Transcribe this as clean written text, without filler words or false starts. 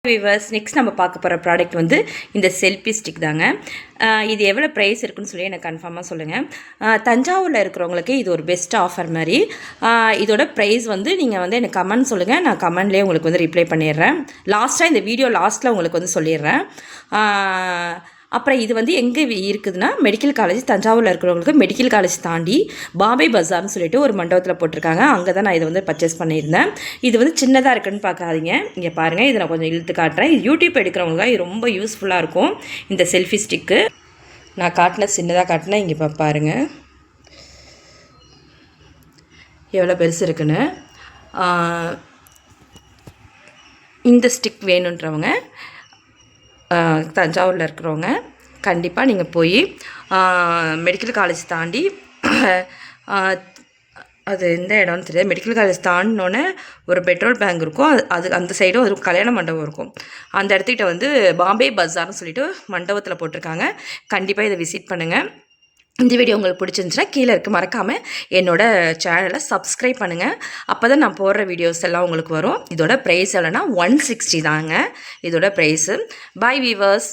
Viewers, next நம்ம பார்க்க போகிற ப்ராடக்ட் வந்து இந்த செல்ஃபி ஸ்டிக் தாங்க. இது எவ்வளோ ப்ரைஸ் இருக்குன்னு சொல்லி எனக்கு கன்ஃபார்மாக சொல்லுங்கள். தஞ்சாவூரில் இருக்கிறவங்களுக்கு இது ஒரு பெஸ்ட் ஆஃபர் மாதிரி. இதோட ப்ரைஸ் வந்து நீங்கள் வந்து எனக்கு கமெண்ட் சொல்லுங்கள், நான் கமெண்ட்லேயே உங்களுக்கு வந்து ரிப்ளை பண்ணிடுறேன். லாஸ்ட்டாக இந்த வீடியோ லாஸ்ட்டில் உங்களுக்கு வந்து சொல்லிடுறேன். அப்புறம் இது வந்து எங்கே இருக்குதுன்னா மெடிக்கல் காலேஜ், தஞ்சாவூரில் இருக்கிறவங்களுக்கு மெடிக்கல் காலேஜ் தாண்டி பாம்பே பஜார்னு சொல்லிட்டு ஒரு மண்டபத்தில் போட்டிருக்காங்க. அங்கே தான் நான் இதை வந்து பர்ச்சேஸ் பண்ணியிருந்தேன். இது வந்து சின்னதாக இருக்குன்னு பார்க்காதீங்க, இங்கே பாருங்கள், இதை நான் கொஞ்சம் இழுத்து காட்டுறேன். இது யூடியூப் எடுக்கிறவங்களுக்கு இது ரொம்ப யூஸ்ஃபுல்லாக இருக்கும். இந்த செல்ஃபி ஸ்டிக்கு நான் காட்டின சின்னதாக காட்டினேன், இங்கே பாருங்கள் எவ்வளோ பெருசு இருக்குன்னு. இந்த ஸ்டிக் வேணுன்றவங்க தஞ்சாவூரில் இருக்கிறவங்க கண்டிப்பாக நீங்கள் போய் மெடிக்கல் காலேஜ் தாண்டி அது எந்த இடம்னு தெரியாது, மெடிக்கல் காலேஜ் தாண்டினோன்னே ஒரு பெட்ரோல் பேங்க் இருக்கும், அது அந்த சைடும் ஒரு கல்யாண மண்டபம் இருக்கும். அந்த இடத்துக்கிட்ட வந்து பாம்பே பஜார்னு சொல்லிட்டு மண்டபத்தில் போட்டிருக்காங்க. கண்டிப்பாக இதை விசிட் பண்ணுங்கள். இந்த வீடியோ உங்களுக்கு பிடிச்சிருந்துச்சுன்னா கீழே இருக்க மறக்காமல் என்னோடய சேனலை சப்ஸ்கிரைப் பண்ணுங்கள். அப்போ தான் நான் போடுற வீடியோஸ் எல்லாம் உங்களுக்கு வரும். இதோட ப்ரைஸ் எவ்வளோனா 160 தாங்க இதோட ப்ரைஸு. By viewers.